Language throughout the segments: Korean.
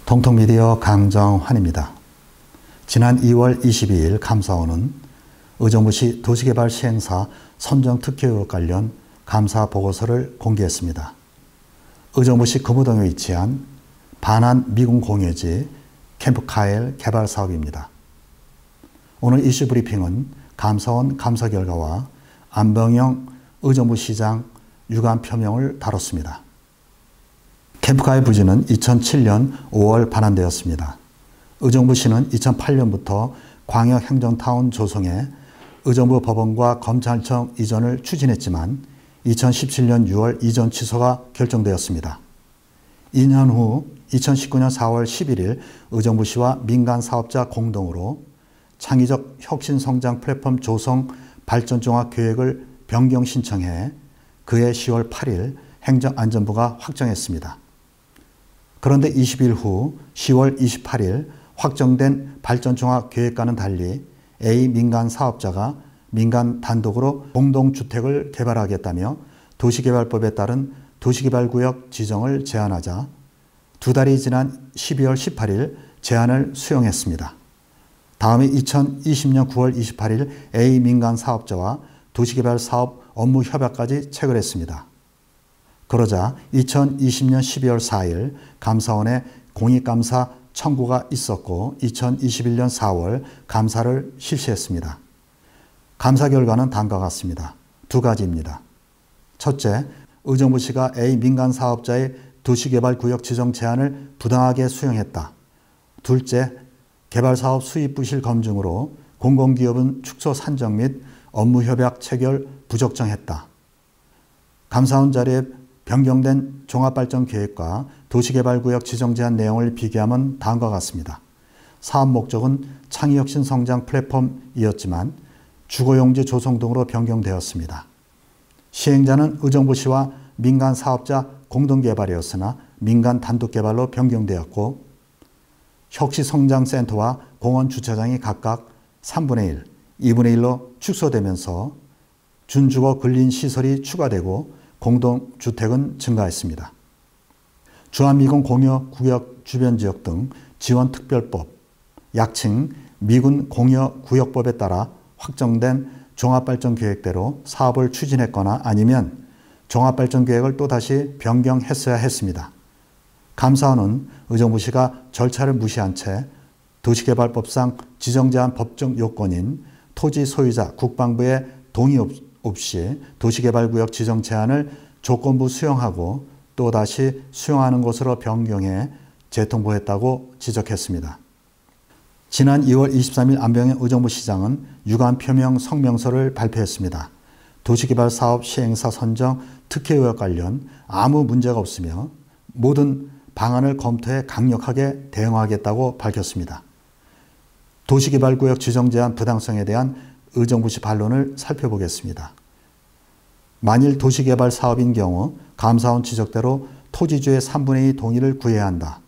통통미디어 강정환입니다. 지난 2월 22일 감사원은 의정부시 도시개발 시행사 선정특혜 관련 감사 보고서를 공개했습니다. 의정부시 금호동에 위치한 반환 미군 공유지 캠프카일 개발 사업입니다. 오늘 이슈 브리핑은 감사원 감사 결과와 안병영 의정부시장 유감 표명을 다뤘습니다. 캠프카일 부지는 2007년 5월 반환되었습니다. 의정부시는 2008년부터 광역행정타운 조성에 의정부 법원과 검찰청 이전을 추진했지만 2017년 6월 이전 취소가 결정되었습니다. 2년 후 2019년 4월 11일 의정부시와 민간사업자 공동으로 창의적 혁신성장 플랫폼 조성 발전종합계획을 변경 신청해 그해 10월 8일 행정안전부가 확정했습니다. 그런데 20일 후 10월 28일 확정된 발전종합계획과는 달리 A 민간 사업자가 민간 단독으로 공동주택을 개발하겠다며 도시개발법에 따른 도시개발구역 지정을 제안하자 두 달이 지난 12월 18일 제안을 수용했습니다. 다음에 2020년 9월 28일 A 민간 사업자와 도시개발 사업 업무 협약까지 체결했습니다. 그러자 2020년 12월 4일 감사원에 공익감사 청구가 있었고 2021년 4월 감사를 실시했습니다. 감사 결과는 다음과 같습니다. 두 가지입니다. 첫째, 의정부시가 A 민간 사업자의 도시개발구역 지정 제안을 부당하게 수용했다. 둘째, 개발사업 수입 부실 검증으로 공공기업은 축소 산정 및 업무협약 체결 부적정했다. 감사원 자리에 변경된 종합발전계획과 도시개발구역 지정 제한 내용을 비교하면 다음과 같습니다. 사업 목적은 창의혁신성장 플랫폼이었지만 주거용지 조성 등으로 변경되었습니다. 시행자는 의정부시와 민간사업자 공동개발이었으나 민간 단독개발로 변경되었고 혁신성장센터와 공원주차장이 각각 3분의 1, 2분의 1로 축소되면서 준주거 근린시설이 추가되고 공동주택은 증가했습니다. 주한미군 공여구역 주변지역 등 지원특별법, 약칭 미군 공여구역법에 따라 확정된 종합발전계획대로 사업을 추진했거나 아니면 종합발전계획을 또다시 변경했어야 했습니다. 감사원은 의정부시가 절차를 무시한 채 도시개발법상 지정제한 법적 요건인 토지 소유자 국방부의 동의 없이 도시개발구역 지정 제한을 조건부 수용하고 또다시 수용하는 것으로 변경해 재통보했다고 지적했습니다. 지난 2월 23일 안병영 의정부시장은 유감 표명 성명서를 발표했습니다. 도시개발사업 시행사 선정 특혜 의혹 관련 아무 문제가 없으며 모든 방안을 검토해 강력하게 대응하겠다고 밝혔습니다. 도시개발구역 지정 제한 부당성에 대한 의정부시 반론을 살펴보겠습니다. 만일 도시개발 사업인 경우 감사원 지적대로 토지주의 3분의 2 동의를 구해야 한다.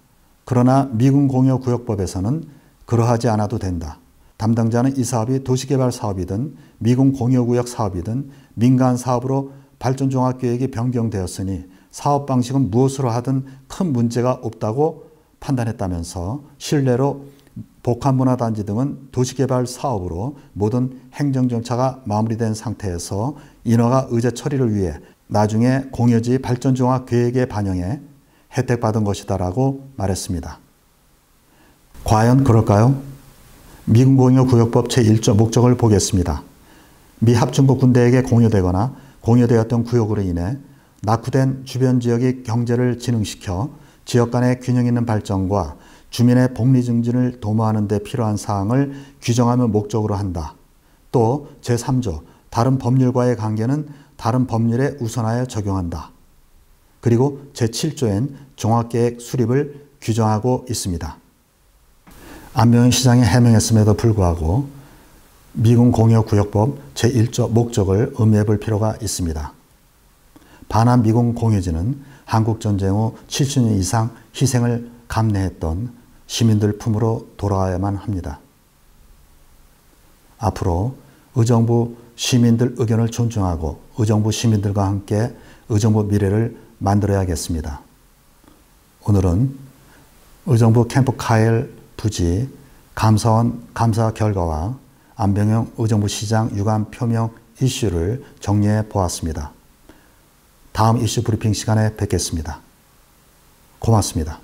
그러나 미군 공여구역법에서는 그러하지 않아도 된다. 담당자는 이 사업이 도시개발 사업이든 미군 공여구역 사업이든 민간 사업으로 발전종합계획이 변경되었으니 사업 방식은 무엇으로 하든 큰 문제가 없다고 판단했다면서 실내로 복합문화단지 등은 도시개발 사업으로 모든 행정절차가 마무리된 상태에서 인허가 의제 처리를 위해 나중에 공여지 발전종합계획에 반영해 혜택받은 것이다라고 말했습니다. 과연 그럴까요? 미군공여구역법 제1조 목적을 보겠습니다. 미 합중국 군대에게 공여되거나 공여되었던 구역으로 인해 낙후된 주변 지역의 경제를 진흥시켜 지역 간의 균형 있는 발전과 주민의 복리 증진을 도모하는 데 필요한 사항을 규정하며 목적으로 한다. 또 제3조 다른 법률과의 관계는 다른 법률에 우선하여 적용한다. 그리고 제7조엔 종합계획 수립을 규정하고 있습니다. 안병영 시장이 해명했음에도 불구하고 미군 공여구역법 제1조 목적을 음미해 볼 필요가 있습니다. 반환 미군 공유지는 한국전쟁 후 70년 이상 희생을 감내했던 시민들 품으로 돌아와야만 합니다. 앞으로 의정부 시민들 의견을 존중하고 의정부 시민들과 함께 의정부 미래를 만들어야겠습니다. 오늘은 의정부 캠프 카일 부지 감사원 감사 결과와 안병영 의정부시장 유감 표명 이슈를 정리해 보았습니다. 다음 이슈 브리핑 시간에 뵙겠습니다. 고맙습니다.